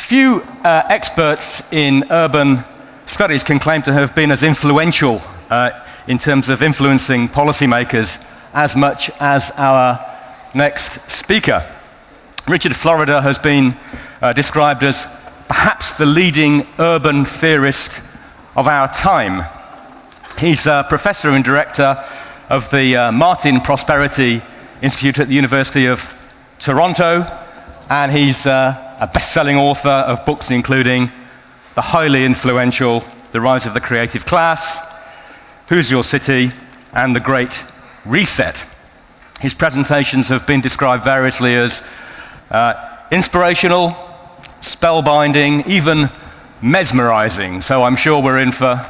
Few experts in urban studies can claim to have been as influential in terms of influencing policymakers as much as our next speaker. Richard Florida has been described as perhaps the leading urban theorist of our time. He's a professor and director of the Martin Prosperity Institute at the University of Toronto, and he's a best-selling author of books including the highly influential The Rise of the Creative Class, Who's Your City, and The Great Reset. His presentations have been described variously as inspirational, spellbinding, even mesmerizing, so I'm sure we're in for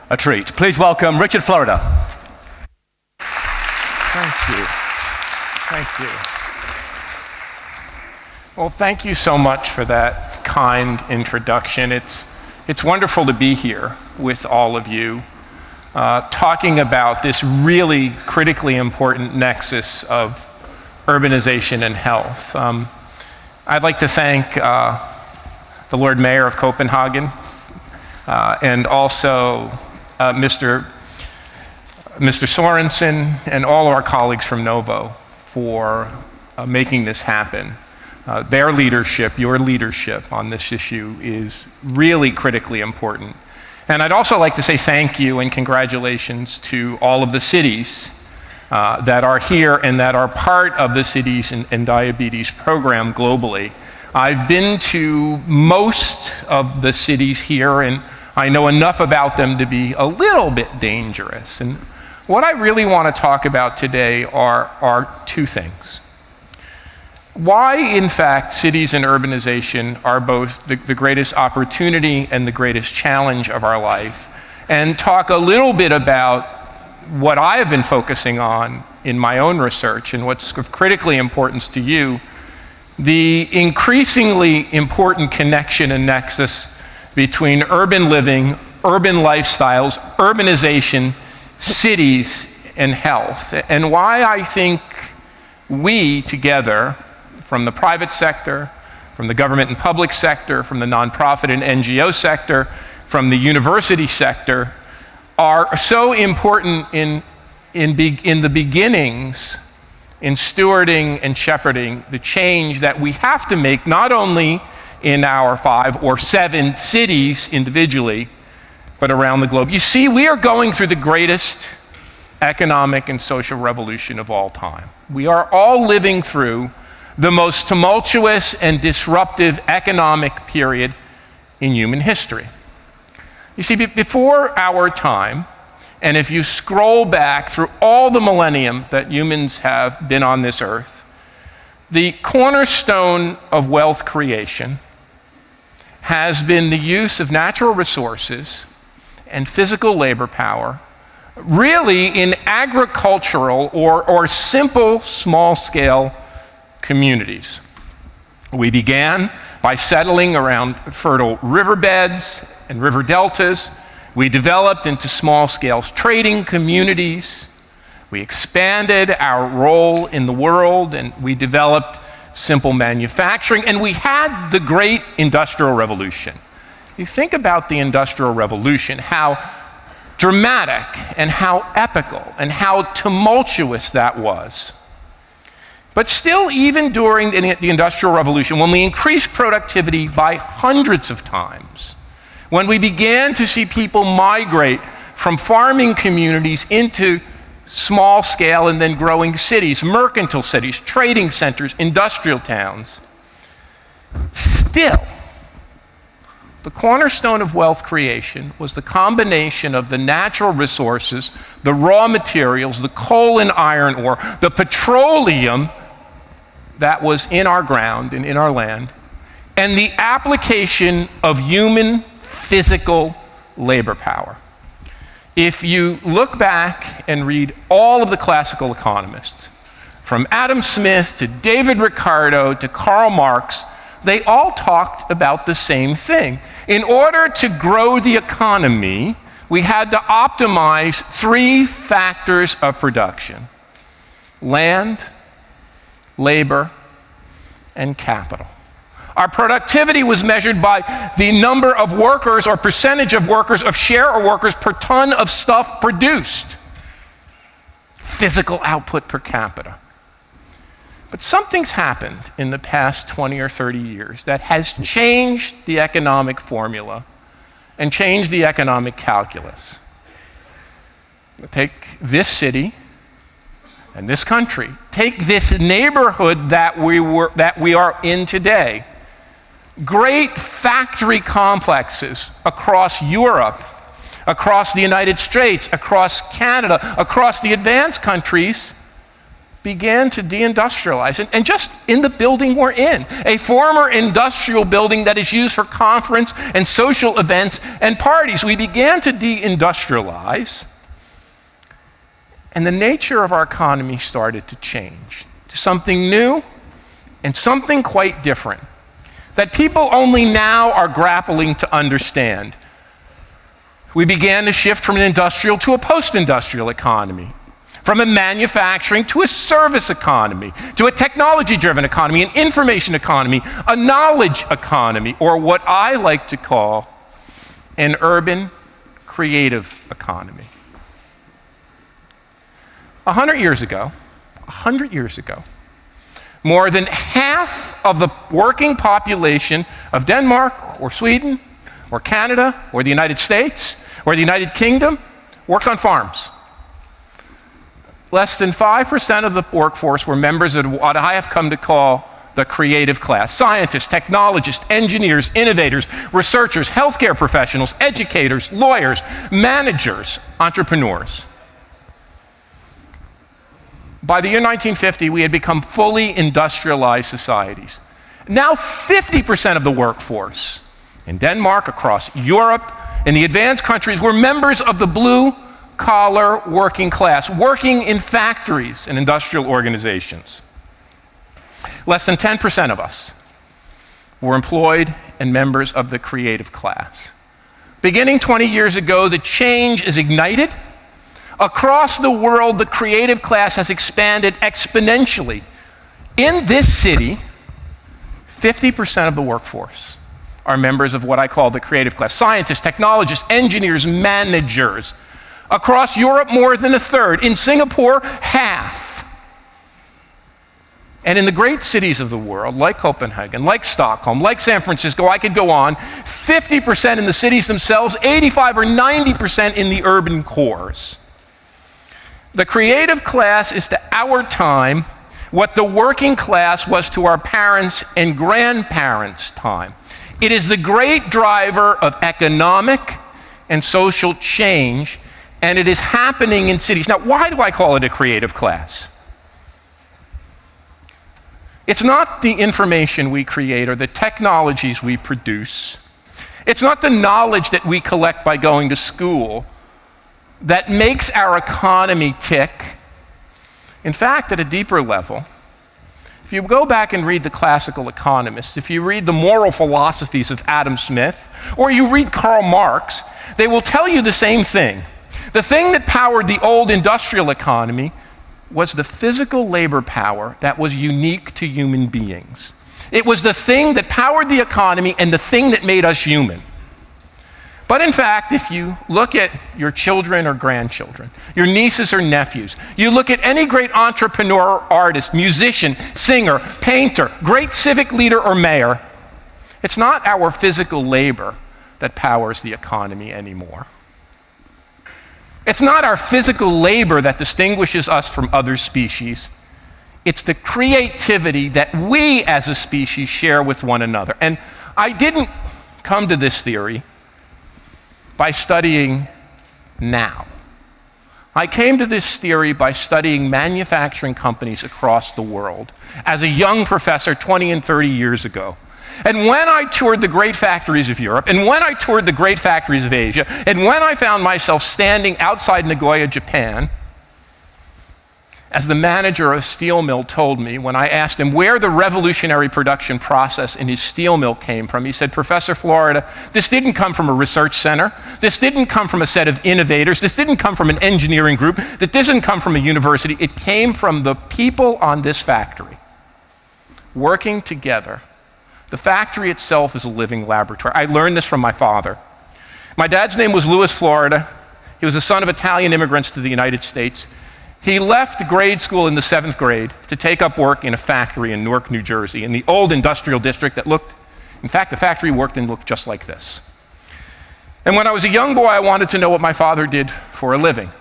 a treat. Please welcome Richard Florida. Thank you. Thank you. Well, thank you so much for that kind introduction. It's wonderful to be here with all of you, talking about this really critically important nexus of urbanization and health. I'd like to thank the Lord Mayor of Copenhagen and also Mr. Sorensen and all of our colleagues from Novo for making this happen. Their leadership, your leadership on this issue is really critically important. And I'd also like to say thank you and congratulations to all of the cities that are here and that are part of the Cities and Diabetes program globally. I've been to most of the cities here, and I know enough about them to be a little bit dangerous. And what I really want to talk about today are two things. Why, in fact, cities and urbanization are both the greatest opportunity and the greatest challenge of our life, and talk a little bit about what I have been focusing on in my own research and what's of critically importance to you, the increasingly important connection and nexus between urban living, urban lifestyles, urbanization, cities, and health, and why I think we together, from the private sector, from the government and public sector, from the nonprofit and NGO sector, from the university sector, are so important in the beginnings, in stewarding and shepherding the change that we have to make, not only in our 5 or 7 cities individually, but around the globe. You see, we are going through the greatest economic and social revolution of all time. We are all living through the most tumultuous and disruptive economic period in human history. You see, before our time, and if you scroll back through all the millennium that humans have been on this earth, the cornerstone of wealth creation has been the use of natural resources and physical labor power, really in agricultural or simple small-scale communities. We began by settling around fertile riverbeds and river deltas. We developed into small-scale trading communities. We expanded our role in the world, and we developed simple manufacturing, and we had the great Industrial Revolution. You think about the Industrial Revolution, how dramatic and how epical and how tumultuous that was. But still, even during the Industrial Revolution, when we increased productivity by hundreds of times, when we began to see people migrate from farming communities into small-scale and then growing cities, mercantile cities, trading centers, industrial towns, still, the cornerstone of wealth creation was the combination of the natural resources, the raw materials, the coal and iron ore, the petroleum that was in our ground and in our land, and the application of human physical labor power. If you look back and read all of the classical economists, from Adam Smith to David Ricardo to Karl Marx, they all talked about the same thing. In order to grow the economy, we had to optimize 3 factors of production: land, labor, and capital. Our productivity was measured by the number of workers or percentage of workers, of share of workers per ton of stuff produced. Physical output per capita. But something's happened in the past 20 or 30 years that has changed the economic formula and changed the economic calculus. Take this city and this country. Take this neighborhood that we are in today. Great factory complexes across Europe, across the United States, across Canada, across the advanced countries began to deindustrialize. And just in the building we're in, a former industrial building that is used for conference and social events and parties, we began to deindustrialize. And the nature of our economy started to change to something new and something quite different that people only now are grappling to understand. We began to shift from an industrial to a post-industrial economy, from a manufacturing to a service economy, to a technology-driven economy, an information economy, a knowledge economy, or what I like to call an urban creative economy. 100 years ago, more than half of the working population of Denmark or Sweden or Canada or the United States or the United Kingdom worked on farms. Less than 5% of the workforce were members of what I have come to call the creative class. Scientists, technologists, engineers, innovators, researchers, healthcare professionals, educators, lawyers, managers, entrepreneurs. By the year 1950, we had become fully industrialized societies. Now 50% of the workforce in Denmark, across Europe, in the advanced countries were members of the blue-collar working class, working in factories and industrial organizations. Less than 10% of us were employed and members of the creative class. Beginning 20 years ago, the change is ignited. Across the world, the creative class has expanded exponentially. In this city, 50% of the workforce are members of what I call the creative class. Scientists, technologists, engineers, managers. Across Europe, more than a third. In Singapore, half. And in the great cities of the world, like Copenhagen, like Stockholm, like San Francisco, I could go on, 50% in the cities themselves, 85 or 90% in the urban cores. The creative class is to our time what the working class was to our parents' and grandparents' time. It is the great driver of economic and social change, and it is happening in cities. Now, why do I call it a creative class? It's not the information we create or the technologies we produce. It's not the knowledge that we collect by going to school that makes our economy tick. In fact, at a deeper level, if you go back and read the classical economists, if you read the moral philosophies of Adam Smith, or you read Karl Marx, they will tell you the same thing. The thing that powered the old industrial economy was the physical labor power that was unique to human beings. It was the thing that powered the economy and the thing that made us human. But in fact, if you look at your children or grandchildren, your nieces or nephews, you look at any great entrepreneur, artist, musician, singer, painter, great civic leader or mayor, it's not our physical labor that powers the economy anymore. It's not our physical labor that distinguishes us from other species. It's the creativity that we as a species share with one another. And I didn't come to this theory by studying now. I came to this theory by studying manufacturing companies across the world as a young professor 20 and 30 years ago. And when I toured the great factories of Europe, and when I toured the great factories of Asia, and when I found myself standing outside Nagoya, Japan, as the manager of a steel mill told me when I asked him where the revolutionary production process in his steel mill came from, he said, "Professor Florida, this didn't come from a research center. This didn't come from a set of innovators. This didn't come from an engineering group. That didn't come from a university. It came from the people on this factory working together The factory itself is a living laboratory. I learned this from my father. My dad's name was Louis Florida. He was the son of Italian immigrants to the United States. He left grade school in the 7th grade to take up work in a factory in Newark, New Jersey, in the old industrial district that looked, in fact, the factory worked and looked just like this. And when I was a young boy, I wanted to know what my father did for a living.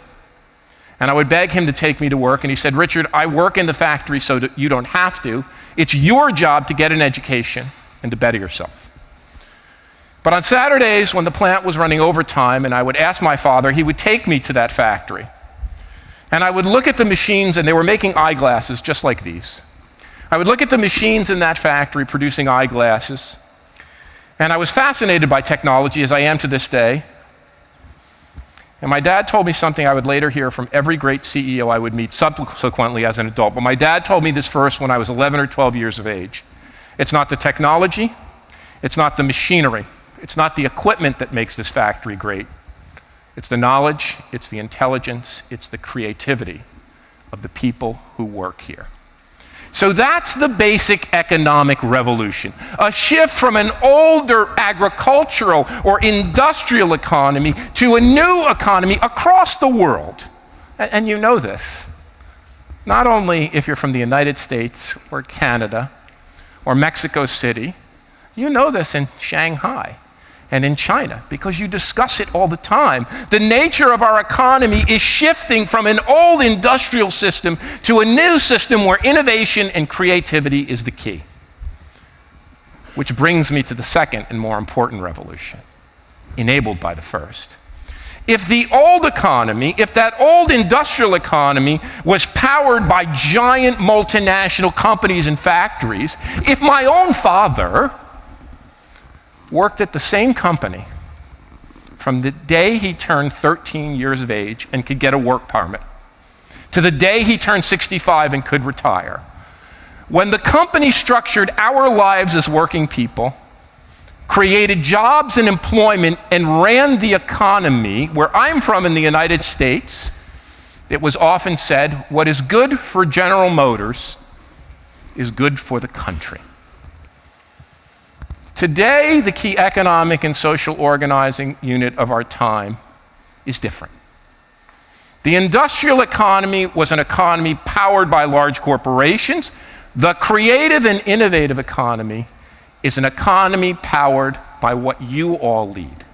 And I would beg him to take me to work, and he said, "Richard, I work in the factory so that you don't have to. It's your job to get an education and to better yourself." But on Saturdays, when the plant was running overtime and I would ask my father, he would take me to that factory. And I would look at the machines, and they were making eyeglasses just like these. I would look at the machines in that factory producing eyeglasses, and I was fascinated by technology, as I am to this day. And my dad told me something I would later hear from every great CEO I would meet subsequently as an adult. But my dad told me this first when I was 11 or 12 years of age. It's not the technology, it's not the machinery, it's not the equipment that makes this factory great. It's the knowledge, it's the intelligence, it's the creativity of the people who work here. So that's the basic economic revolution. A shift from an older agricultural or industrial economy to a new economy across the world. And you know this. Not only if you're from the United States or Canada or Mexico City, you know this in Shanghai and in China, because you discuss it all the time. The nature of our economy is shifting from an old industrial system to a new system where innovation and creativity is the key. Which brings me to the second and more important revolution, enabled by the first. If the old economy, if that old industrial economy was powered by giant multinational companies and factories, if my own father worked at the same company from the day he turned 13 years of age and could get a work permit to the day he turned 65 and could retire. When the company structured our lives as working people, created jobs and employment, and ran the economy, where I'm from in the United States, it was often said, what is good for General Motors is good for the country. Today, the key economic and social organizing unit of our time is different. The industrial economy was an economy powered by large corporations. The creative and innovative economy is an economy powered by what you all lead.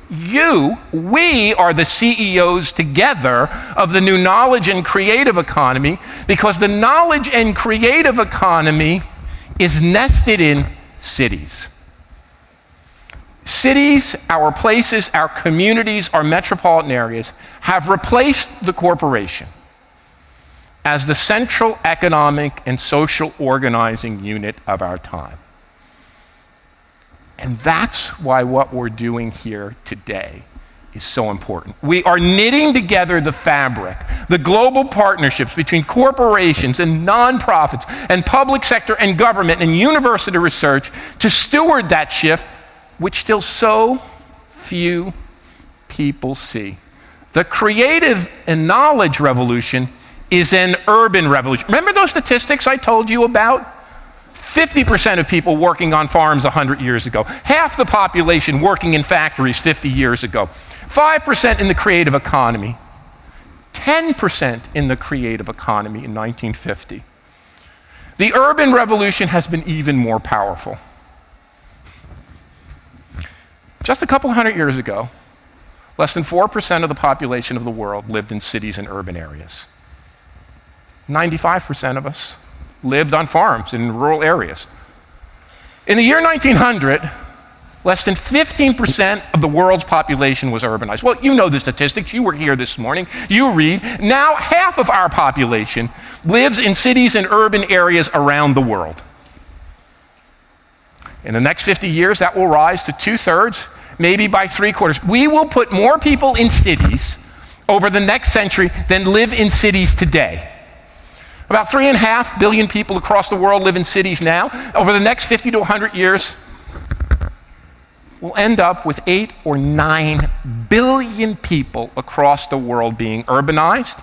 We are the CEOs together of the new knowledge and creative economy, because the knowledge and creative economy is nested in cities. Cities, our places, our communities, our metropolitan areas have replaced the corporation as the central economic and social organizing unit of our time. And that's why what we're doing here today is so important. We are knitting together the fabric, the global partnerships between corporations and nonprofits and public sector and government and university research to steward that shift, which still so few people see. The creative and knowledge revolution is an urban revolution. Remember those statistics I told you about? 50% of people working on farms 100 years ago, half the population working in factories 50 years ago, 5% in the creative economy, 10% in the creative economy in 1950. The urban revolution has been even more powerful. Just a couple hundred years ago, less than 4% of the population of the world lived in cities and urban areas. 95% of us lived on farms in rural areas. In the year 1900, less than 15% of the world's population was urbanized. Well, you know the statistics. You were here this morning. You read. Now half of our population lives in cities and urban areas around the world. In the next 50 years, that will rise to 2/3, maybe by 3/4. We will put more people in cities over the next century than live in cities today. About 3.5 billion people across the world live in cities now. Over the next 50 to 100 years, we'll end up with 8 or 9 billion people across the world being urbanized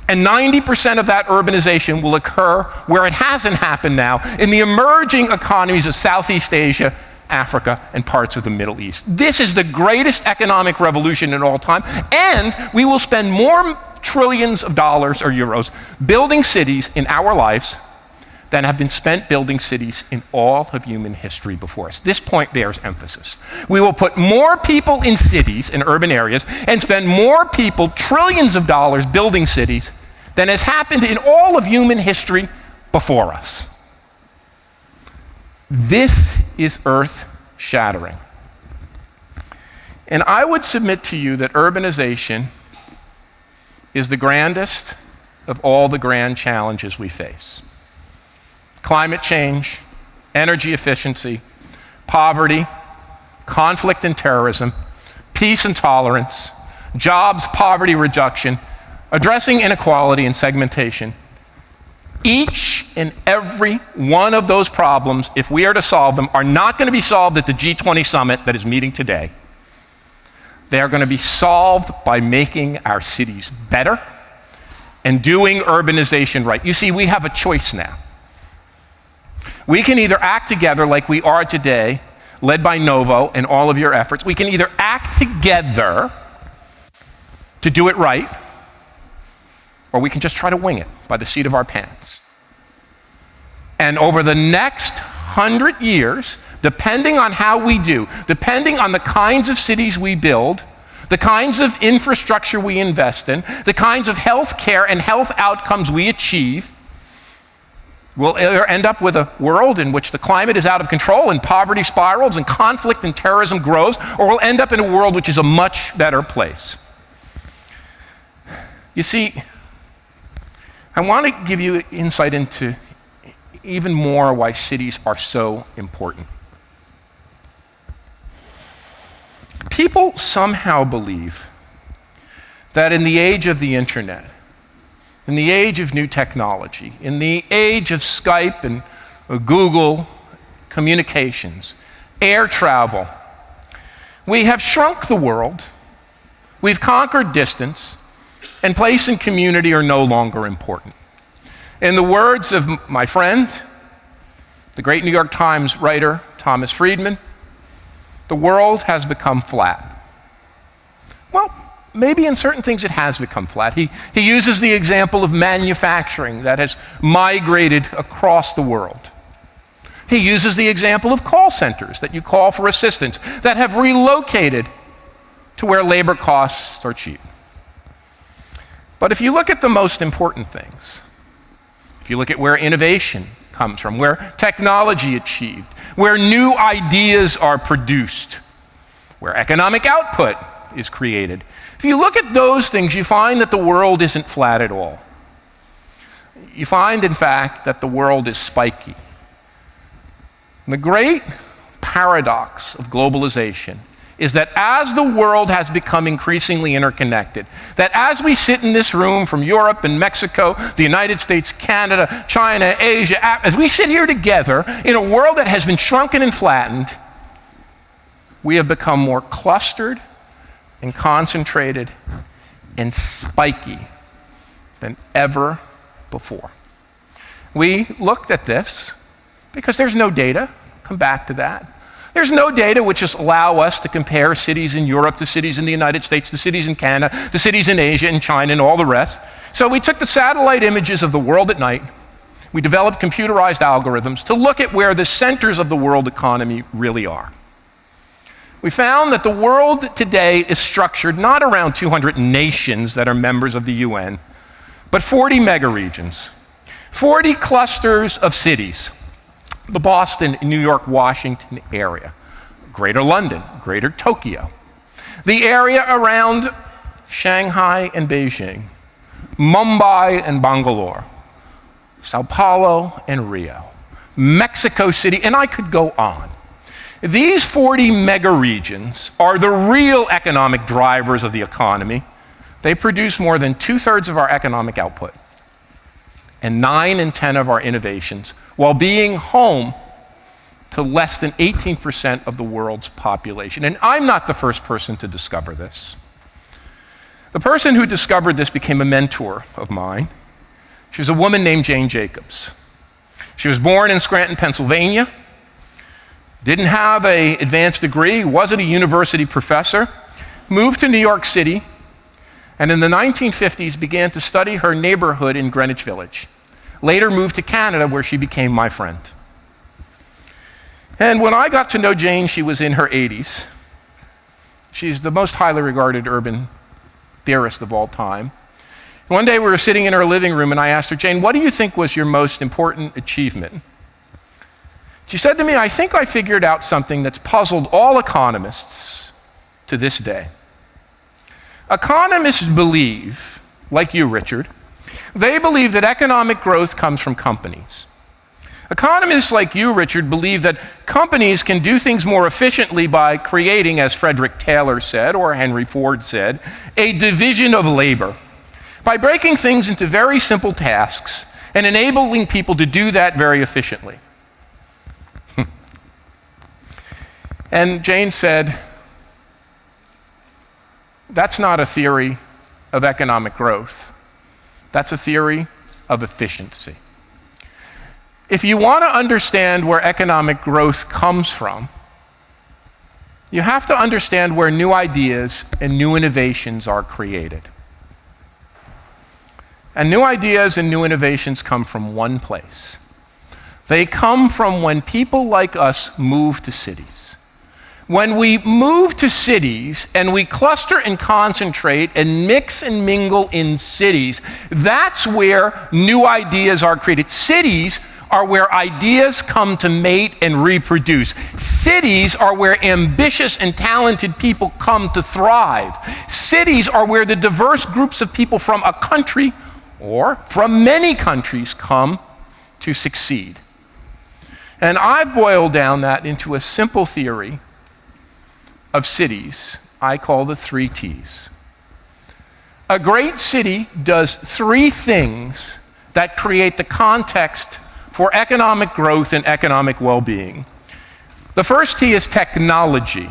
And 90% of that urbanization will occur where it hasn't happened now, in the emerging economies of Southeast Asia, Africa, and parts of the Middle East. This is the greatest economic revolution in all time, and we will spend more trillions of dollars or euros building cities in our lives than have been spent building cities in all of human history before us. This point bears emphasis. We will put more people in cities, in urban areas, and spend more people, trillions of dollars, building cities than has happened in all of human history before us. This is earth-shattering. And I would submit to you that urbanization is the grandest of all the grand challenges we face. Climate change, energy efficiency, poverty, conflict and terrorism, peace and tolerance, jobs, poverty reduction, addressing inequality and segmentation. Each and every one of those problems, if we are to solve them, are not going to be solved at the G20 summit that is meeting today. They are going to be solved by making our cities better and doing urbanization right. You see, we have a choice now. We can either act together like we are today, led by Novo and all of your efforts. We can either act together to do it right, or we can just try to wing it by the seat of our pants. And over the next 100 years, depending on how we do, depending on the kinds of cities we build, the kinds of infrastructure we invest in, the kinds of health care and health outcomes we achieve, we'll either end up with a world in which the climate is out of control and poverty spirals and conflict and terrorism grows, or we'll end up in a world which is a much better place. You see, I want to give you insight into even more why cities are so important. People somehow believe that in the age of the internet, in the age of new technology, in the age of Skype and Google communications, air travel, we have shrunk the world, we've conquered distance, and place and community are no longer important. In the words of my friend, the great New York Times writer Thomas Friedman, the world has become flat. Well, maybe in certain things it has become flat. He uses the example of manufacturing that has migrated across the world. He uses the example of call centers that you call for assistance that have relocated to where labor costs are cheap. But if you look at the most important things, if you look at where innovation comes from, where technology achieved, where new ideas are produced, where economic output is created, if you look at those things, you find that the world isn't flat at all. You find, in fact, that the world is spiky. And the great paradox of globalization is that as the world has become increasingly interconnected, that as we sit in this room from Europe and Mexico, the United States, Canada, China, Asia, as we sit here together in a world that has been shrunken and flattened, we have become more clustered and concentrated and spiky than ever before. We looked at this because there's no data. Come back to that. There's no data which just allow us to compare cities in Europe to cities in the United States, to cities in Canada, to cities in Asia and China and all the rest. So we took the satellite images of the world at night. We developed computerized algorithms to look at where the centers of the world economy really are. We found that the world today is structured not around 200 nations that are members of the UN, but 40 megaregions, 40 clusters of cities. The Boston, New York, Washington area, Greater London, Greater Tokyo, the area around Shanghai and Beijing, Mumbai and Bangalore, Sao Paulo and Rio, Mexico City, and I could go on. These 40 megaregions are the real economic drivers of the economy. They produce more than 2/3 of our economic output and 9 in 10 of our innovations, while being home to less than 18% of the world's population. And I'm not the first person to discover this. The person who discovered this became a mentor of mine. She was a woman named Jane Jacobs. She was born in Scranton, Pennsylvania, didn't have an advanced degree, wasn't a university professor, moved to New York City, and in the 1950s began to study her neighborhood in Greenwich Village. Later moved to Canada, where she became my friend. And when I got to know Jane, she was in her 80s. She's the most highly regarded urban theorist of all time. One day we were sitting in her living room and I asked her, Jane, what do you think was your most important achievement? She said to me, I think I figured out something that's puzzled all economists to this day. Economists believe, like you, Richard, they believe that economic growth comes from companies. Economists like you, Richard, believe that companies can do things more efficiently by creating, as Frederick Taylor said, or Henry Ford said, a division of labor, by breaking things into very simple tasks and enabling people to do that very efficiently. And Jane said, that's not a theory of economic growth. That's a theory of efficiency. If you want to understand where economic growth comes from, you have to understand where new ideas and new innovations are created. And new ideas and new innovations come from one place. They come from when people like us move to cities. When we move to cities and we cluster and concentrate and mix and mingle in cities, that's where new ideas are created. Cities are where ideas come to mate and reproduce. Cities are where ambitious and talented people come to thrive. Cities are where the diverse groups of people from a country or from many countries come to succeed. And I've boiled down that into a simple theory of cities I call the 3 T's. A great city does 3 things that create the context for economic growth and economic well-being. The first T is technology.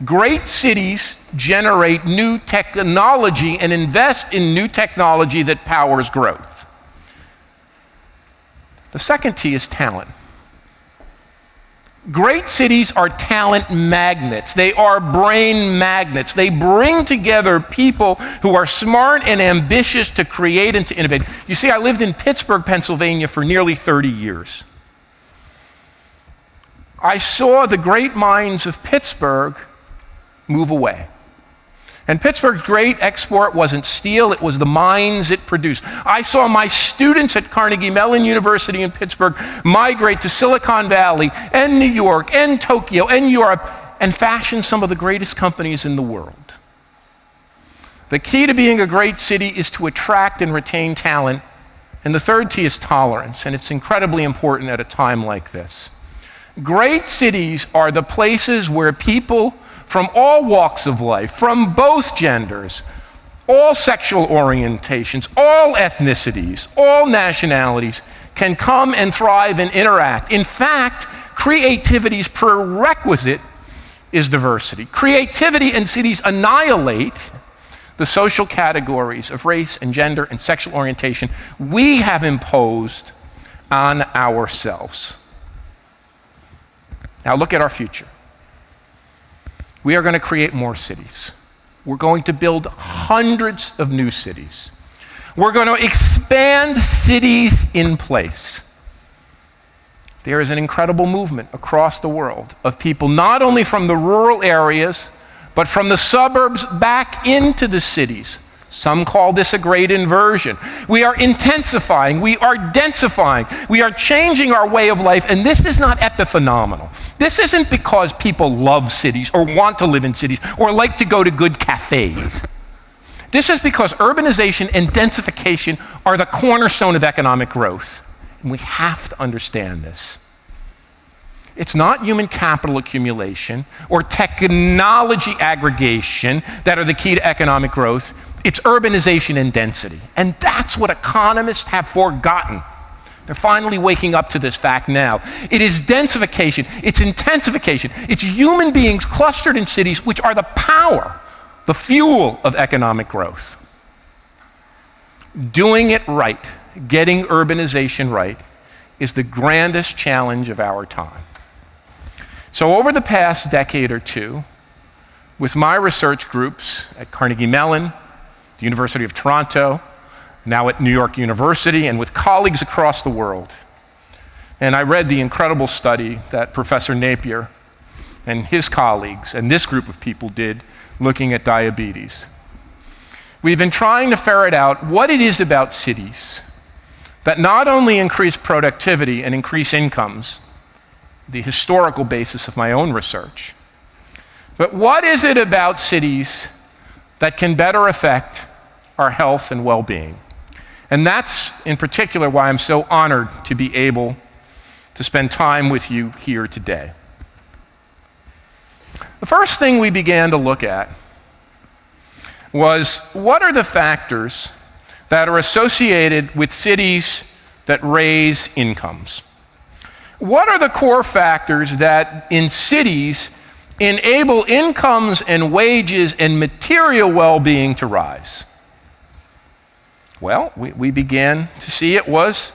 Great cities generate new technology and invest in new technology that powers growth. The second T is talent. Great cities are talent magnets. They are brain magnets. They bring together people who are smart and ambitious to create and to innovate. You see, I lived in Pittsburgh, Pennsylvania for nearly 30 years. I saw the great minds of Pittsburgh move away. And Pittsburgh's great export wasn't steel, it was the minds it produced. I saw my students at Carnegie Mellon University in Pittsburgh migrate to Silicon Valley and New York and Tokyo and Europe and fashion some of the greatest companies in the world. The key to being a great city is to attract and retain talent. And the third T is tolerance, and it's incredibly important at a time like this. Great cities are the places where people from all walks of life, from both genders, all sexual orientations, all ethnicities, all nationalities, can come and thrive and interact. In fact, creativity's prerequisite is diversity. Creativity in cities annihilate the social categories of race and gender and sexual orientation we have imposed on ourselves. Now look at our future. We are going to create more cities. We're going to build hundreds of new cities. We're going to expand cities in place. There is an incredible movement across the world of people, not only from the rural areas, but from the suburbs back into the cities. Some call this a great inversion. We are intensifying, we are densifying, we are changing our way of life, and this is not epiphenomenal. This isn't because people love cities or want to live in cities or like to go to good cafes. This is because urbanization and densification are the cornerstone of economic growth, and we have to understand this. It's not human capital accumulation or technology aggregation that are the key to economic growth. It's urbanization and density. And that's what economists have forgotten. They're finally waking up to this fact now. It is densification, it's intensification, it's human beings clustered in cities which are the power the fuel of economic growth. Doing it right, getting urbanization right, is the grandest challenge of our time. So over the past decade or two, with my research groups at Carnegie Mellon, the University of Toronto, now at New York University, and with colleagues across the world, and I read the incredible study that Professor Napier and his colleagues and this group of people did looking at diabetes. We've been trying to ferret out what it is about cities that not only increase productivity and increase incomes, the historical basis of my own research, but what is it about cities that can better affect our health and well-being? And that's, in particular, why I'm so honored to be able to spend time with you here today. The first thing we began to look at was, what are the factors that are associated with cities that raise incomes? What are the core factors that in cities enable incomes and wages and material well-being to rise? Well, we began to see it was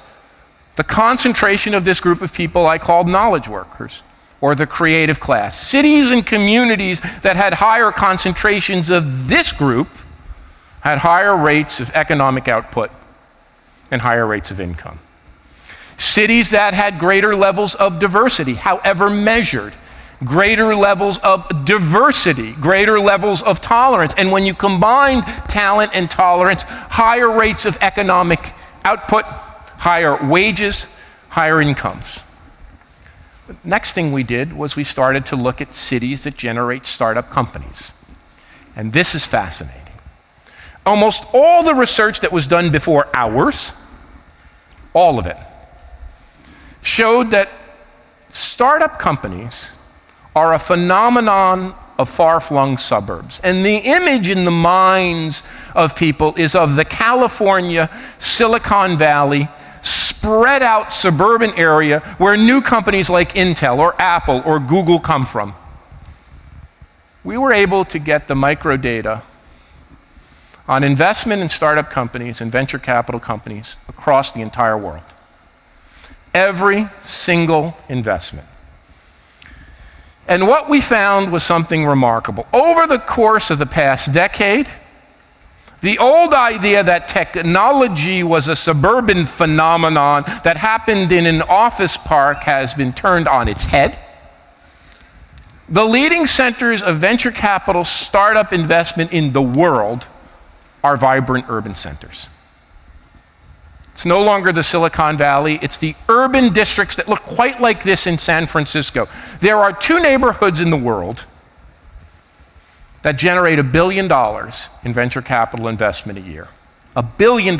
the concentration of this group of people I called knowledge workers, or the creative class. Cities and communities that had higher concentrations of this group had higher rates of economic output and higher rates of income. Cities that had greater levels of diversity, however measured, greater levels of diversity, greater levels of tolerance. And when you combine talent and tolerance, higher rates of economic output, higher wages, higher incomes. The next thing we did was we started to look at cities that generate startup companies. And this is fascinating. Almost all the research that was done before ours, all of it, showed that startup companies are a phenomenon of far-flung suburbs. And the image in the minds of people is of the California, Silicon Valley, spread out suburban area where new companies like Intel or Apple or Google come from. We were able to get the microdata on investment in startup companies and venture capital companies across the entire world. Every single investment. And what we found was something remarkable. Over the course of the past decade, the old idea that technology was a suburban phenomenon that happened in an office park has been turned on its head. The leading centers of venture capital startup investment in the world are vibrant urban centers. It's no longer the Silicon Valley, it's the urban districts that look quite like this in San Francisco. There are two neighborhoods in the world that generate $1 billion in venture capital investment a year. $1 billion.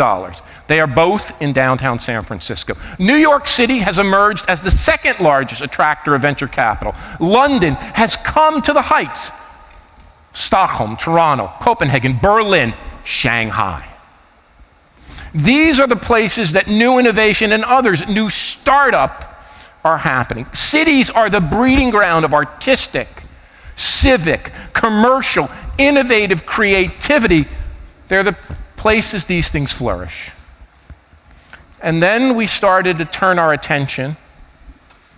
They are both in downtown San Francisco. New York City has emerged as the second largest attractor of venture capital. London has come to the heights. Stockholm, Toronto, Copenhagen, Berlin, Shanghai. These are the places that new innovation and others, new startup, are happening. Cities are the breeding ground of artistic, civic, commercial, innovative creativity. They're the places these things flourish. And then we started to turn our attention,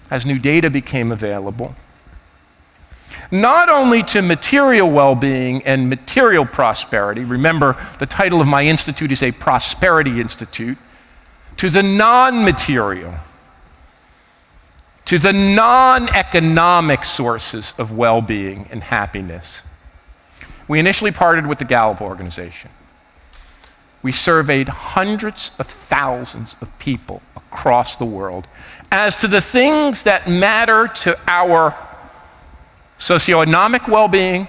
as new data became available, not only to material well-being and material prosperity. Remember, the title of my institute is a Prosperity Institute. To the non-material, to the non-economic sources of well-being and happiness. We initially partnered with the Gallup organization. We surveyed hundreds of thousands of people across the world as to the things that matter to our socioeconomic well-being,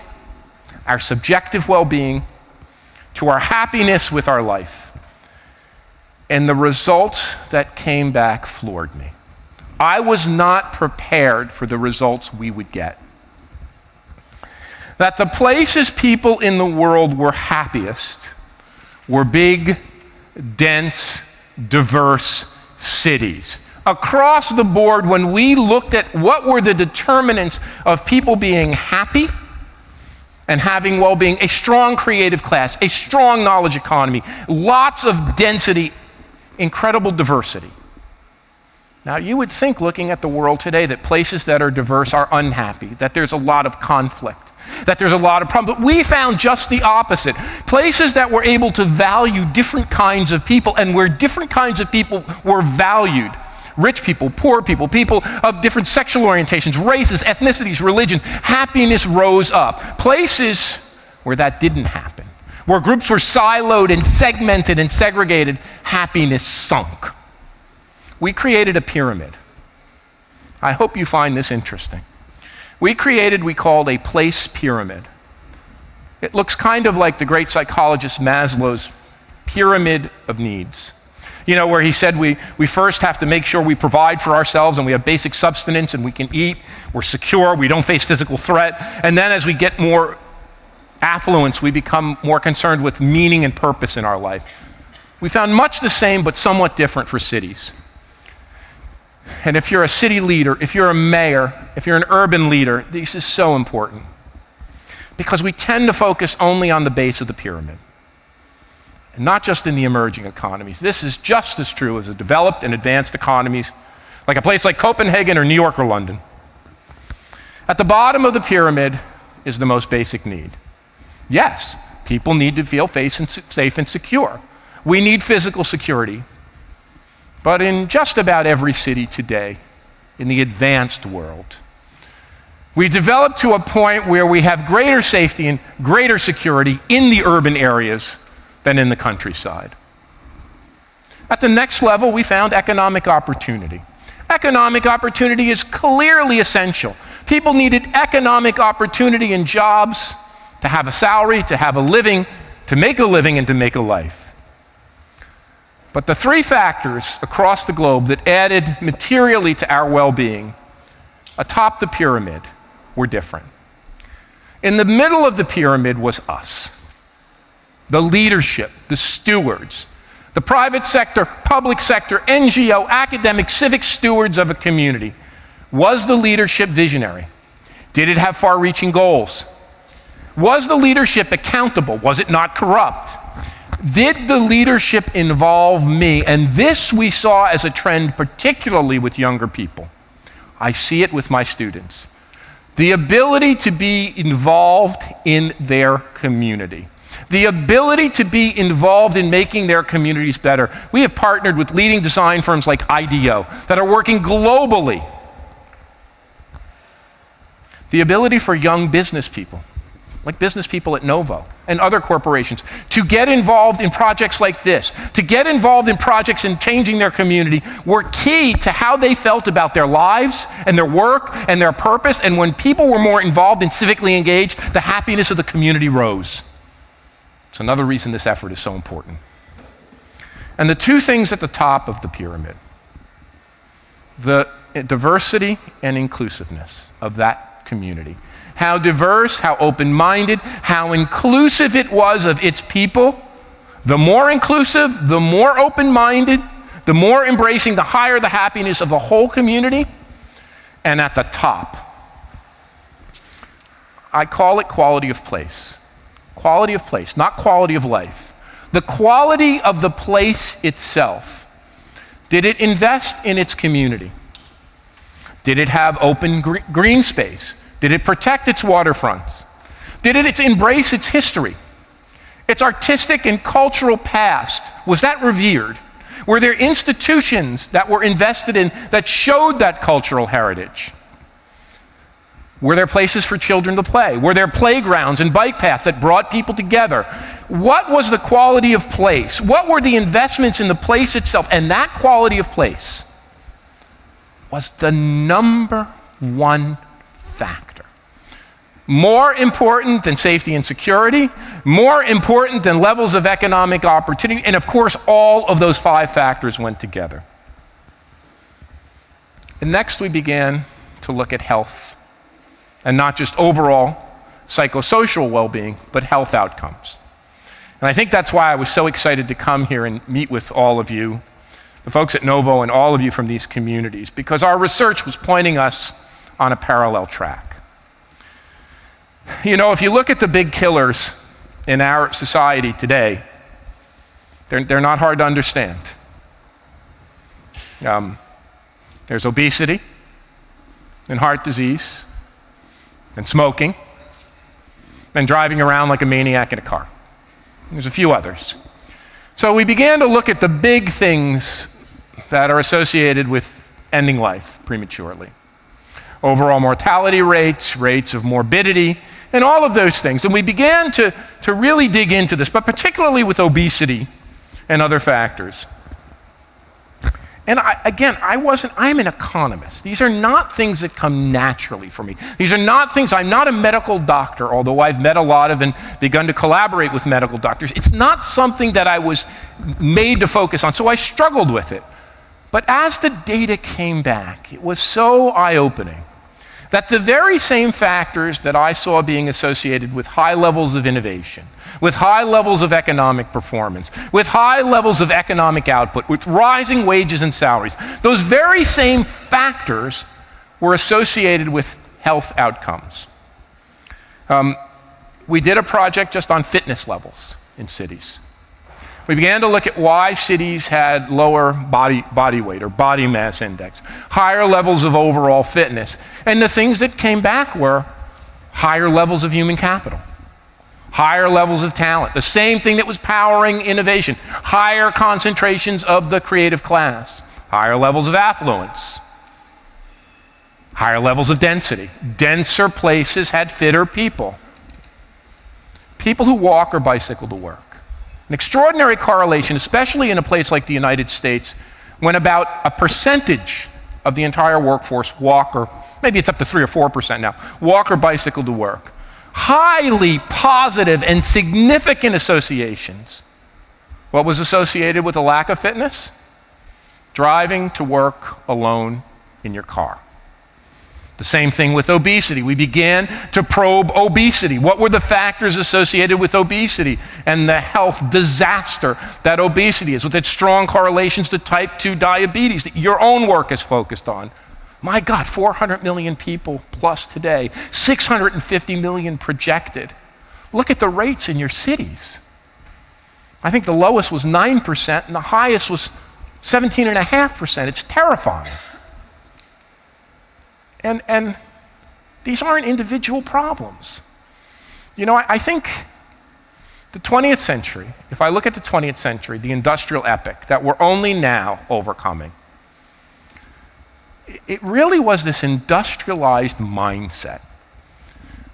our subjective well-being, to our happiness with our life. And the results that came back floored me. I was not prepared for the results we would get. That the places people in the world were happiest were big, dense, diverse cities. Across the board, when we looked at what were the determinants of people being happy, and having well-being, a strong creative class, a strong knowledge economy, lots of density, incredible diversity. Now, you would think, looking at the world today, that places that are diverse are unhappy, that there's a lot of conflict, that there's a lot of problems. But we found just the opposite. Places that were able to value different kinds of people, and where different kinds of people were valued. Rich people, poor people, people of different sexual orientations, races, ethnicities, religion, happiness rose up. Places where that didn't happen, where groups were siloed and segmented and segregated, happiness sunk. We created a pyramid. I hope you find this interesting. We called a place pyramid. It looks kind of like the great psychologist Maslow's pyramid of needs. You know, where he said we first have to make sure we provide for ourselves and we have basic subsistence and we can eat, we're secure, we don't face physical threat. And then as we get more affluence, we become more concerned with meaning and purpose in our life. We found much the same but somewhat different for cities. And if you're a city leader, if you're a mayor, if you're an urban leader, this is so important. Because we tend to focus only on the base of the pyramid. And not just in the emerging economies. This is just as true as the developed and advanced economies, like a place like Copenhagen or New York or London. At the bottom of the pyramid is the most basic need. Yes, people need to feel safe and secure. We need physical security. But in just about every city today, in the advanced world, we've developed to a point where we have greater safety and greater security in the urban areas than in the countryside. At the next level, we found economic opportunity. Economic opportunity is clearly essential. People needed economic opportunity and jobs to have a salary, to have a living, to make a living, and to make a life. But the three factors across the globe that added materially to our well-being atop the pyramid were different. In the middle of the pyramid was us, the leadership, the stewards, the private sector, public sector, NGO, academic, civic stewards of a community. Was the leadership visionary? Did it have far-reaching goals? Was the leadership accountable? Was it not corrupt? Did the leadership involve me? And this we saw as a trend, particularly with younger people. I see it with my students. The ability to be involved in their community. The ability to be involved in making their communities better. We have partnered with leading design firms like IDEO that are working globally. The ability for young business people, like business people at Novo and other corporations, to get involved in projects like this, to get involved in projects in changing their community, were key to how they felt about their lives and their work and their purpose. And when people were more involved and civically engaged, the happiness of the community rose. It's another reason this effort is so important. And the two things at the top of the pyramid, the diversity and inclusiveness of that community. How diverse, how open-minded, how inclusive it was of its people. The more inclusive, the more open-minded, the more embracing, the higher the happiness of the whole community. And at the top, I call it quality of place. Quality of place, not quality of life. The quality of the place itself. Did it invest in its community? Did it have open green space? Did it protect its waterfronts? Did it embrace its history? Its artistic and cultural past? Was that revered? Were there institutions that were invested in that showed that cultural heritage? Were there places for children to play? Were there playgrounds and bike paths that brought people together? What was the quality of place? What were the investments in the place itself? And that quality of place was the number one factor. More important than safety and security, more important than levels of economic opportunity, and of course, all of those five factors went together. And next we began to look at health. And not just overall psychosocial well-being, but health outcomes. And I think that's why I was so excited to come here and meet with all of you, the folks at Novo and all of you from these communities, because our research was pointing us on a parallel track. You know, if you look at the big killers in our society today, they're not hard to understand. There's obesity, and heart disease, and smoking, and driving around like a maniac in a car. There's a few others. So we began to look at the big things that are associated with ending life prematurely. Overall mortality rates, rates of morbidity, and all of those things. And we began to really dig into this, but particularly with obesity and other factors. And I'm an economist. These are not things that come naturally for me. These are not things, I'm not a medical doctor, although I've met a lot of and begun to collaborate with medical doctors. It's not something that I was made to focus on, so I struggled with it. But as the data came back, it was so eye-opening that the very same factors that I saw being associated with high levels of innovation, with high levels of economic performance, with high levels of economic output, with rising wages and salaries, those very same factors were associated with health outcomes. We did a project just on fitness levels in cities. We began to look at why cities had lower body weight or body mass index, higher levels of overall fitness. And the things that came back were higher levels of human capital, higher levels of talent, the same thing that was powering innovation, higher concentrations of the creative class, higher levels of affluence, higher levels of density. Denser places had fitter people. People who walk or bicycle to work. An extraordinary correlation, especially in a place like the United States, when about a percentage of the entire workforce walk, or maybe it's up to 3 or 4% now, walk or bicycle to work. Highly positive and significant associations. What was associated with a lack of fitness? Driving to work alone in your car. The same thing with obesity. We began to probe obesity. What were the factors associated with obesity and the health disaster that obesity is, with its strong correlations to type 2 diabetes that your own work is focused on? My God, 400 million people plus today, 650 million projected. Look at the rates in your cities. I think the lowest was 9% and the highest was 17.5%. It's terrifying. And these aren't individual problems. You know, I think the 20th century, if I look at the 20th century, the industrial epic that we're only now overcoming, it really was this industrialized mindset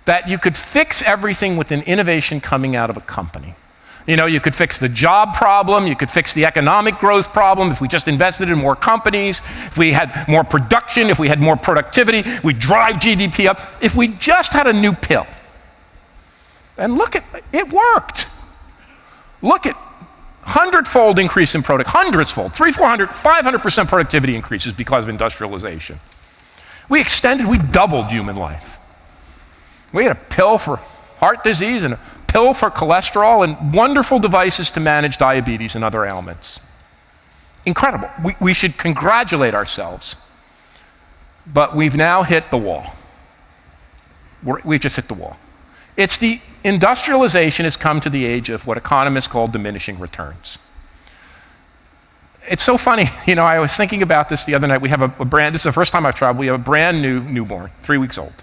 that you could fix everything with an innovation coming out of a company. You know, you could fix the job problem, you could fix the economic growth problem if we just invested in more companies, if we had more production, if we had more productivity, we'd drive GDP up, if we just had a new pill. And look at, it worked. Look at 100-fold increase in hundreds-fold, 300, 400, 500% productivity increases because of industrialization. We doubled human life. We had a pill for heart disease and a pill for cholesterol and wonderful devices to manage diabetes and other ailments. Incredible. We should congratulate ourselves, but we've now hit the wall. We've just hit the wall. It's the industrialization has come to the age of what economists call diminishing returns. It's so funny, you know, I was thinking about this the other night. We have this is the first time I've traveled, we have a brand new newborn, 3 weeks old.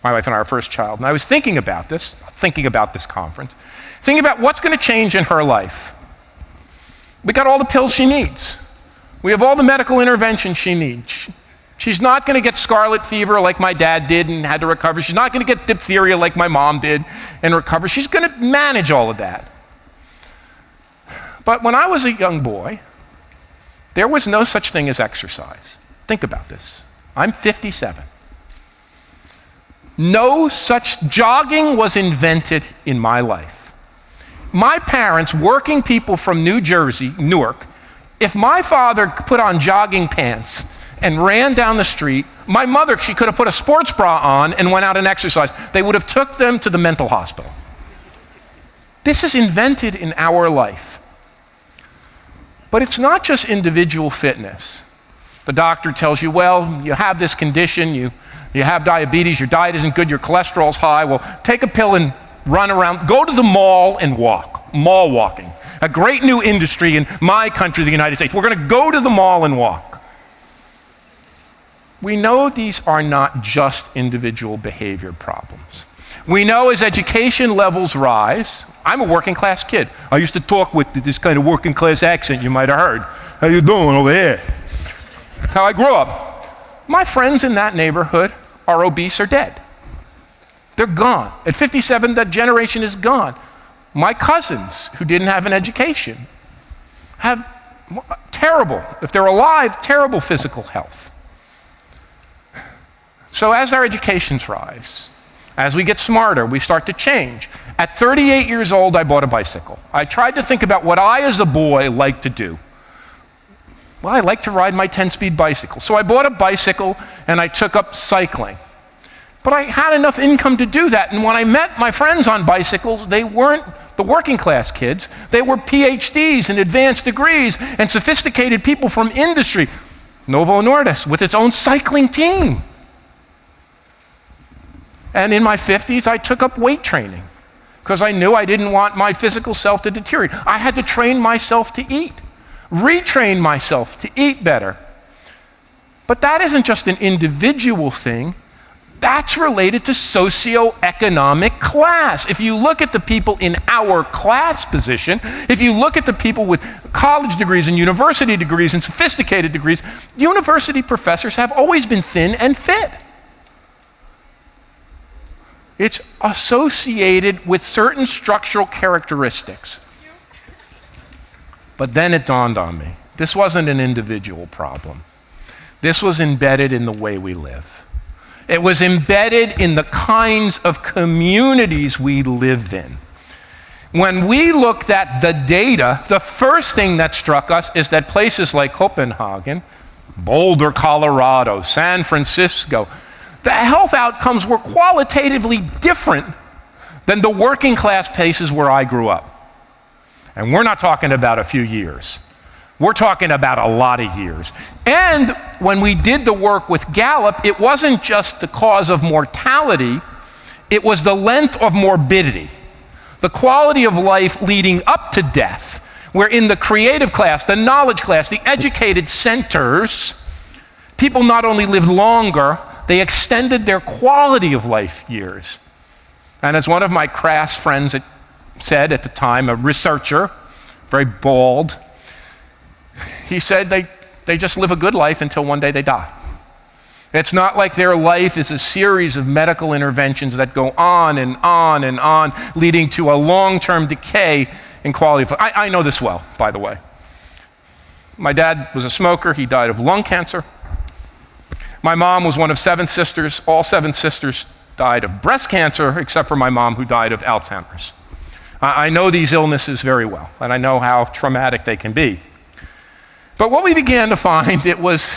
My wife and I, our first child. And I was thinking about this conference, thinking about what's going to change in her life. We got all the pills she needs. We have all the medical intervention she needs. She's not going to get scarlet fever like my dad did and had to recover. She's not going to get diphtheria like my mom did and recover. She's going to manage all of that. But when I was a young boy, there was no such thing as exercise. Think about this. I'm 57. No such jogging was invented in my life. My parents, working people from New Jersey, Newark, if my father put on jogging pants and ran down the street, my mother, she could have put a sports bra on and went out and exercised. They would have took them to the mental hospital. This is invented in our life. But it's not just individual fitness. The doctor tells you, well, you have this condition, you have diabetes, your diet isn't good, your cholesterol's high. Well, take a pill and run around. Go to the mall and walk. Mall walking. A great new industry in my country, the United States. We're going to go to the mall and walk. We know these are not just individual behavior problems. We know as education levels rise, I'm a working class kid. I used to talk with this kind of working class accent you might have heard. How you doing over here? How I grew up. My friends in that neighborhood are obese or dead. They're gone. At 57, that generation is gone. My cousins who didn't have an education have terrible, if they're alive, terrible physical health. So as our educations rise, as we get smarter, we start to change. At 38 years old, I bought a bicycle. I tried to think about what I, as a boy, liked to do. Well, I like to ride my 10-speed bicycle. So I bought a bicycle and I took up cycling. But I had enough income to do that. And when I met my friends on bicycles, they weren't the working class kids. They were PhDs and advanced degrees and sophisticated people from industry. Novo Nordisk with its own cycling team. And in my 50s, I took up weight training because I knew I didn't want my physical self to deteriorate. I had to train myself to eat, retrain myself to eat better. But that isn't just an individual thing. That's related to socioeconomic class. If you look at the people in our class position, if you look at the people with college degrees and university degrees and sophisticated degrees, university professors have always been thin and fit. It's associated with certain structural characteristics. But then it dawned on me, this wasn't an individual problem. This was embedded in the way we live. It was embedded in the kinds of communities we live in. When we looked at the data, the first thing that struck us is that places like Copenhagen, Boulder, Colorado, San Francisco, the health outcomes were qualitatively different than the working class places where I grew up. And we're not talking about a few years. We're talking about a lot of years. And when we did the work with Gallup, it wasn't just the cause of mortality, it was the length of morbidity, the quality of life leading up to death, where in the creative class, the knowledge class, the educated centers, people not only lived longer, they extended their quality of life years. And as one of my crass friends said at the time, a researcher, very bald, he said they just live a good life until one day they die. It's not like their life is a series of medical interventions that go on and on and on, leading to a long-term decay in quality of life. I know this well, by the way. My dad was a smoker. He died of lung cancer. My mom was one of 7 sisters. All 7 sisters died of breast cancer, except for my mom, who died of Alzheimer's. I know these illnesses very well, and I know how traumatic they can be. But what we began to find, it was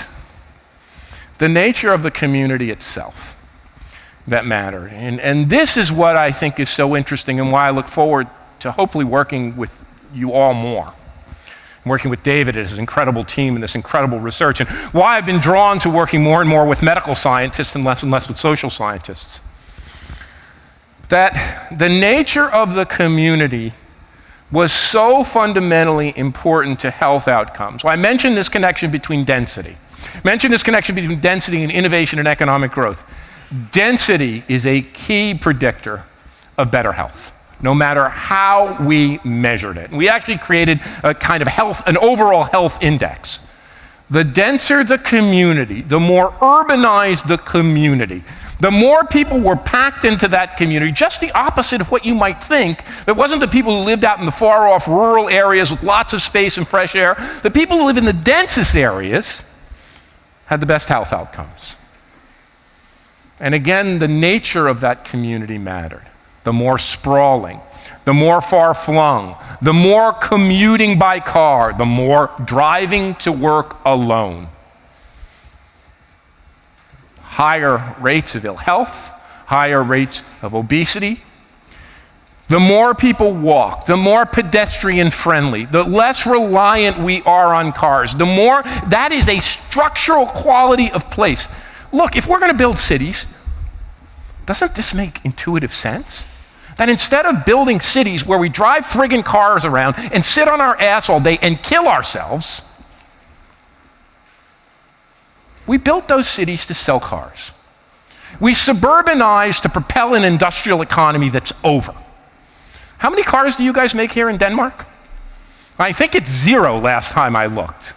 the nature of the community itself that mattered. And this is what I think is so interesting and why I look forward to hopefully working with you all more. Working with David and his incredible team and this incredible research, and why I've been drawn to working more and more with medical scientists and less with social scientists. That the nature of the community was so fundamentally important to health outcomes. Well, I mentioned this connection between density. Mentioned this connection between density and innovation and economic growth. Density is a key predictor of better health, no matter how we measured it. We actually created a kind of an overall health index. The denser the community, the more urbanized the community, the more people were packed into that community, just the opposite of what you might think. It wasn't the people who lived out in the far-off rural areas with lots of space and fresh air. The people who live in the densest areas had the best health outcomes. And again, the nature of that community mattered. The more sprawling, the more far-flung, the more commuting by car, the more driving to work alone. Higher rates of ill health, higher rates of obesity. the more people walk, the more pedestrian friendly, the less reliant we are on cars, the more, that is a structural quality of place. Look, if we're going to build cities, doesn't this make intuitive sense? That instead of building cities where we drive friggin' cars around and sit on our ass all day and kill ourselves, we built those cities to sell cars. We suburbanized to propel an industrial economy that's over. How many cars do you guys make here in Denmark? I think it's 0 last time I looked.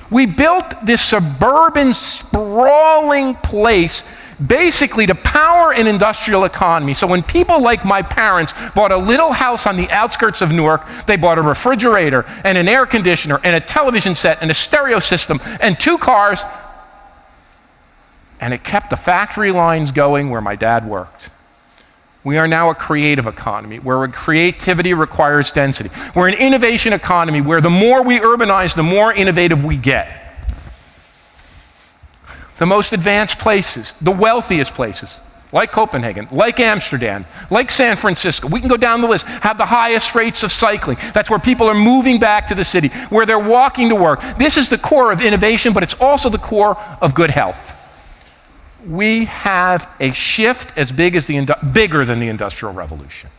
We built this suburban, sprawling place basically to power an industrial economy. So when people like my parents bought a little house on the outskirts of Newark, they bought a refrigerator and an air conditioner and a television set and a stereo system and 2 cars, and it kept the factory lines going where my dad worked. We are now a creative economy where creativity requires density. We're an innovation economy where the more we urbanize, the more innovative we get. The most advanced places, the wealthiest places, like Copenhagen, like Amsterdam, like San Francisco, we can go down the list, have the highest rates of cycling. That's where people are moving back to the city, where they're walking to work. This is the core of innovation, but it's also the core of good health. We have a shift as bigger than the Industrial Revolution.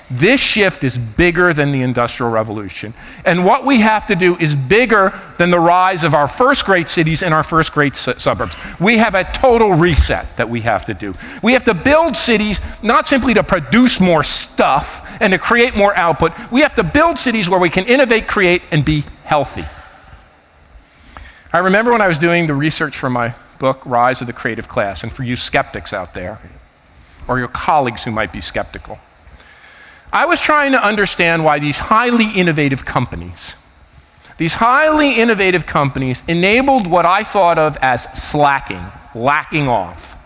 This shift is bigger than the Industrial Revolution. And what we have to do is bigger than the rise of our first great cities and our first great suburbs. We have a total reset that we have to do. We have to build cities not simply to produce more stuff and to create more output. We have to build cities where we can innovate, create, and be healthy. I remember when I was doing the research for my book, Rise of the Creative Class, and for you skeptics out there, or your colleagues who might be skeptical, I was trying to understand why these highly innovative companies enabled what I thought of as slacking, lacking off.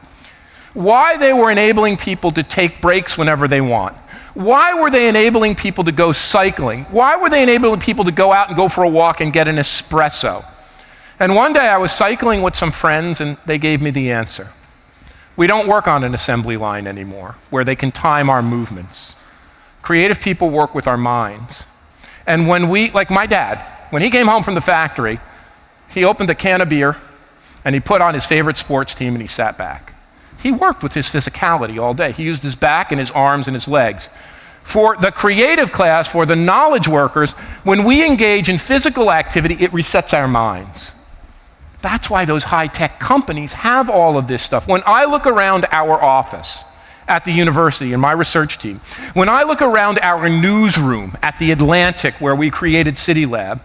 Why they were enabling people to take breaks whenever they want. Why were they enabling people to go cycling? Why were they enabling people to go out and go for a walk and get an espresso? And one day I was cycling with some friends and they gave me the answer. We don't work on an assembly line anymore where they can time our movements. Creative people work with our minds. And when we, like my dad, when he came home from the factory, he opened a can of beer and he put on his favorite sports team and he sat back. He worked with his physicality all day. He used his back and his arms and his legs. For the creative class, for the knowledge workers, when we engage in physical activity, it resets our minds. That's why those high-tech companies have all of this stuff. When I look around our office at the university and my research team, when I look around our newsroom at the Atlantic where we created City Lab,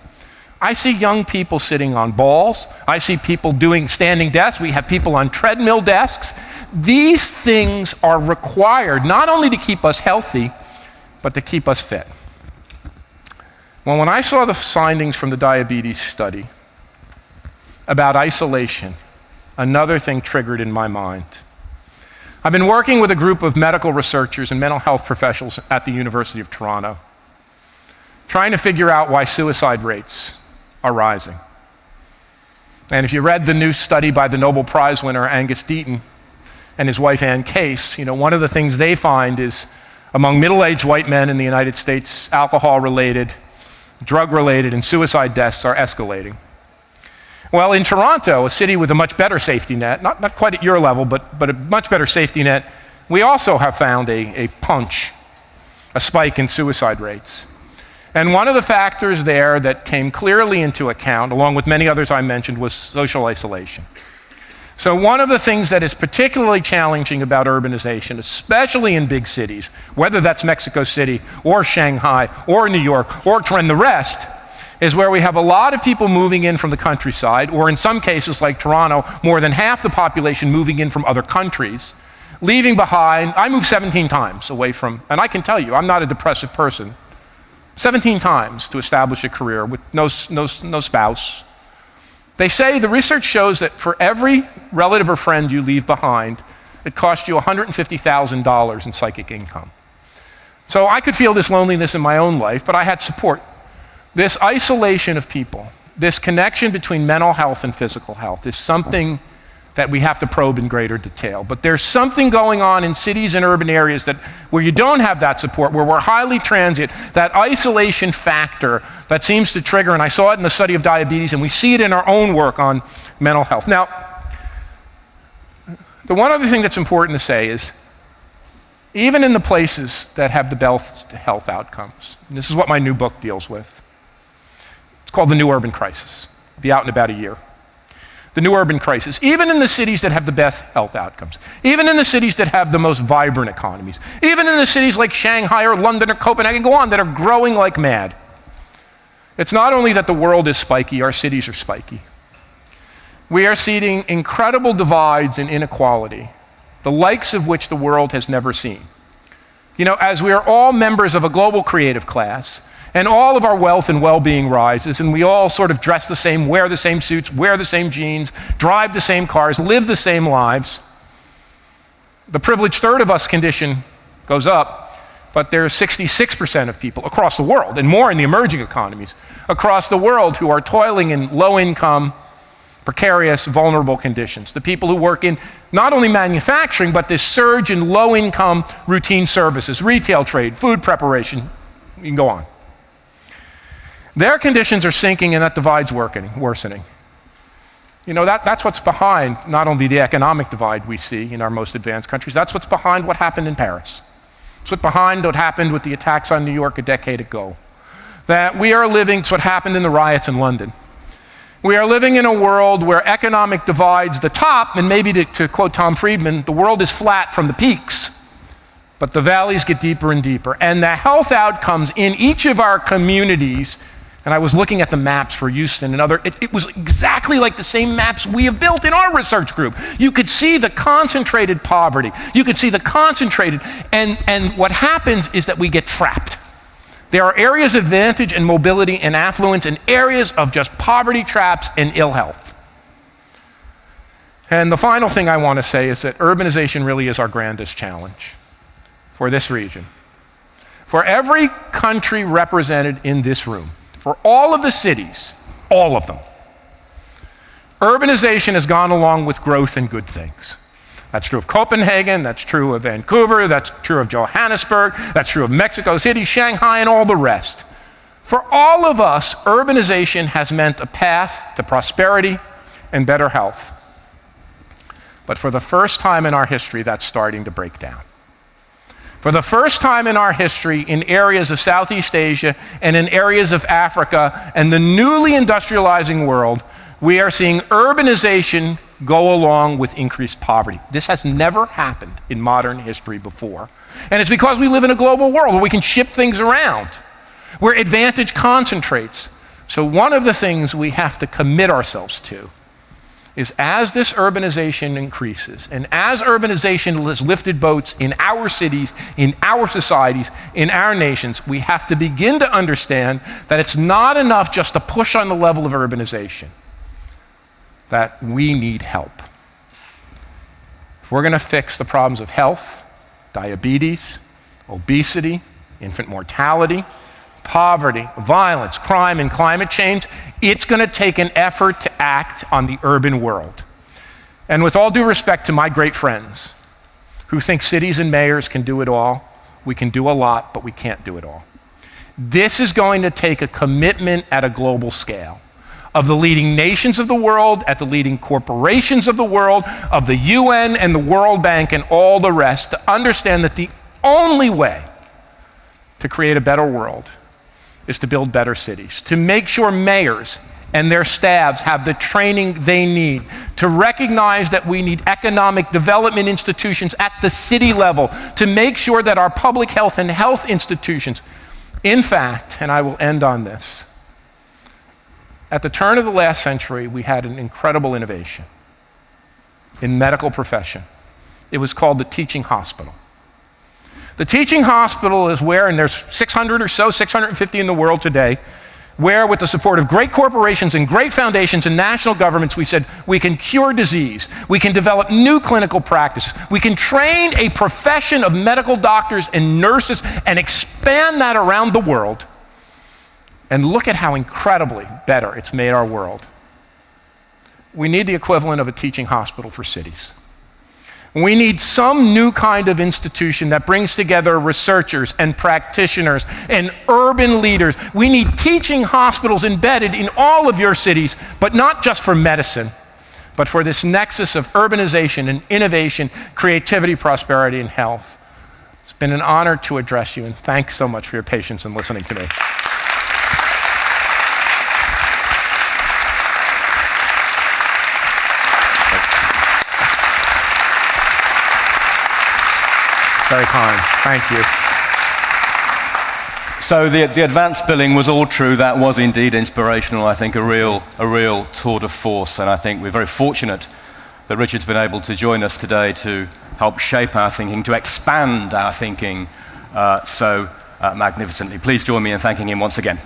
I see young people sitting on balls. I see people doing standing desks. We have people on treadmill desks. These things are required not only to keep us healthy, but to keep us fit. Well, when I saw the findings from the diabetes study about isolation, another thing triggered in my mind. I've been working with a group of medical researchers and mental health professionals at the University of Toronto, trying to figure out why suicide rates are rising. And if you read the new study by the Nobel Prize winner Angus Deaton and his wife Ann Case, one of the things they find is among middle-aged white men in the United States, alcohol-related, drug-related, and suicide deaths are escalating. Well, in Toronto, a city with a much better safety net, not quite at your level, but a much better safety net, we also have found a spike in suicide rates. And one of the factors there that came clearly into account, along with many others I mentioned, was social isolation. So one of the things that is particularly challenging about urbanization, especially in big cities, whether that's Mexico City or Shanghai or New York or the rest, is where we have a lot of people moving in from the countryside, or in some cases like Toronto, more than half the population moving in from other countries, leaving behind. I moved 17 times away from, and I can tell you, I'm not a depressive person, 17 times to establish a career with no spouse. They say, the research shows that for every relative or friend you leave behind, it costs you $150,000 in psychic income. So I could feel this loneliness in my own life, but I had support. This isolation of people, this connection between mental health and physical health is something that we have to probe in greater detail. But there's something going on in cities and urban areas where you don't have that support, where we're highly transient, that isolation factor that seems to trigger, and I saw it in the study of diabetes, and we see it in our own work on mental health. Now, the one other thing that's important to say is, even in the places that have the best health outcomes, and this is what my new book deals with, it's called The New Urban Crisis. It'll be out in about a year. The new urban crisis, even in the cities that have the best health outcomes, even in the cities that have the most vibrant economies, even in the cities like Shanghai or London or Copenhagen, go on, that are growing like mad. It's not only that the world is spiky, our cities are spiky. We are seeing incredible divides and inequality, the likes of which the world has never seen. You know, as we are all members of a global creative class, and all of our wealth and well-being rises, and we all sort of dress the same, wear the same suits, wear the same jeans, drive the same cars, live the same lives. The privileged third of us condition goes up, but there's 66% of people across the world, and more in the emerging economies, across the world who are toiling in low-income, precarious, vulnerable conditions. The people who work in not only manufacturing, but this surge in low-income routine services, retail trade, food preparation, you can go on. Their conditions are sinking and that divide's worsening. You know, that's what's behind not only the economic divide we see in our most advanced countries, that's what's behind what happened in Paris. It's what's behind what happened with the attacks on New York a decade ago. That we are living, it's what happened in the riots in London. We are living in a world where economic divides the top, and maybe to quote Tom Friedman, the world is flat from the peaks, but the valleys get deeper and deeper. And the health outcomes in each of our communities, and I was looking at the maps for Houston and other, it was exactly like the same maps we have built in our research group. You could see the concentrated poverty. You could see the concentrated, and what happens is that we get trapped. There are areas of advantage and mobility and affluence and areas of just poverty traps and ill health. And the final thing I want to say is that urbanization really is our grandest challenge for this region. For every country represented in this room, for all of the cities, all of them, urbanization has gone along with growth and good things. That's true of Copenhagen, that's true of Vancouver, that's true of Johannesburg, that's true of Mexico City, Shanghai, and all the rest. For all of us, urbanization has meant a path to prosperity and better health. But for the first time in our history, that's starting to break down. For the first time in our history, in areas of Southeast Asia and in areas of Africa and the newly industrializing world, we are seeing urbanization go along with increased poverty. This has never happened in modern history before. And it's because we live in a global world where we can ship things around, where advantage concentrates. So one of the things we have to commit ourselves to is, as this urbanization increases, and as urbanization has lifted boats in our cities, in our societies, in our nations, we have to begin to understand that it's not enough just to push on the level of urbanization, that we need help. If we're going to fix the problems of health, diabetes, obesity, infant mortality, poverty, violence, crime, and climate change, it's going to take an effort to act on the urban world. And with all due respect to my great friends who think cities and mayors can do it all, we can do a lot, but we can't do it all. This is going to take a commitment at a global scale of the leading nations of the world, at the leading corporations of the world, of the UN and the World Bank and all the rest, to understand that the only way to create a better world is to build better cities, to make sure mayors and their staffs have the training they need, to recognize that we need economic development institutions at the city level, to make sure that our public health and health institutions, in fact, and I will end on this, at the turn of the last century, we had an incredible innovation in medical profession. It was called the teaching hospital. The teaching hospital is where, and there's 600 or so, 650 in the world today, where with the support of great corporations and great foundations and national governments, we said we can cure disease, we can develop new clinical practices, we can train a profession of medical doctors and nurses and expand that around the world. And look at how incredibly better it's made our world. we need the equivalent of a teaching hospital for cities. We need some new kind of institution that brings together researchers and practitioners and urban leaders. We need teaching hospitals embedded in all of your cities, but not just for medicine, but for this nexus of urbanization and innovation, creativity, prosperity, and health. It's been an honor to address you, and thanks so much for your patience in listening to me. Very kind. Thank you. So the advanced billing was all true. That was indeed inspirational. I think a real tour de force. And I think we're very fortunate that Richard's been able to join us today to help shape our thinking, to expand our thinking so magnificently. Please join me in thanking him once again.